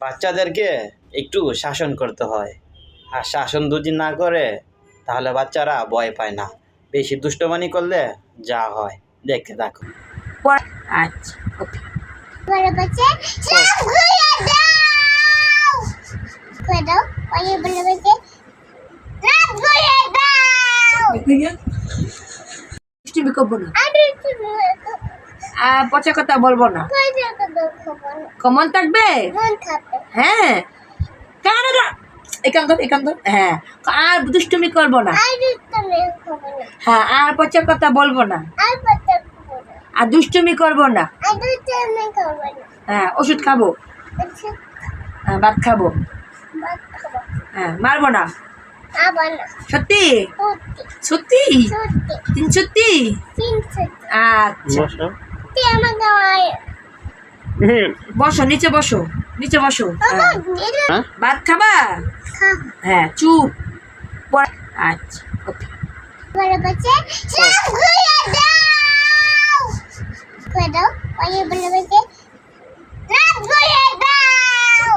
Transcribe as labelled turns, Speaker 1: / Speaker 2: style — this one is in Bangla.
Speaker 1: বাচ্চাদেরকে একটু শাসন করতে হয়, আর শাসন যদি না করে তাহলে বাচ্চারা ভয় পায় না। বেশি দুষ্টমানি করলে যা হয় দেখতে থাকো।
Speaker 2: আচ্ছা ওকে।
Speaker 3: বড় বাচ্চা সব ঘুরে দাও করে দাও। ওই বড় বাচ্চা সব ঘুরে দাও।
Speaker 2: দুষ্টুমি করবো না,
Speaker 3: আরে তুমি
Speaker 2: পচা কথা বলবো না,
Speaker 3: কইতে কত খবর
Speaker 2: কমন থাকবে।
Speaker 3: মন খাবে।
Speaker 2: হ্যাঁ কানাডা একান্ত হ্যাঁ, আর দুষ্টুমি করবো না।
Speaker 3: আরে তুমি খবর না।
Speaker 2: হ্যাঁ আর পচা কথা বলবো না,
Speaker 3: আর বাচ্চা খবর না।
Speaker 2: আর দুষ্টুমি করবো না।
Speaker 3: আরে তুমি খবর না।
Speaker 2: হ্যাঁ ওষুধ খাবো,
Speaker 3: আচ্ছা
Speaker 2: হ্যাঁ ভাত খাবো,
Speaker 3: বাত খবর
Speaker 2: হ্যাঁ মারবো না।
Speaker 3: আবার না
Speaker 2: সত্যি
Speaker 3: সত্যি
Speaker 2: সত্যি
Speaker 3: সত্যি
Speaker 2: সত্যি।
Speaker 3: চিন্তা
Speaker 2: আচ্ছা
Speaker 3: তুই আমাকে আয়
Speaker 2: বসো, নিচে বসো, নিচে বসো।
Speaker 3: বাবা
Speaker 2: হ্যাঁ।
Speaker 3: দিলে
Speaker 2: ভাত খাবা?
Speaker 3: খা
Speaker 2: হ্যাঁ চুপ। আচ্ছা ওকে।
Speaker 3: বড় বাচ্চা সব ঘুরে দাও করে দাও। ওই বড় বাচ্চা সব ঘুরে দাও।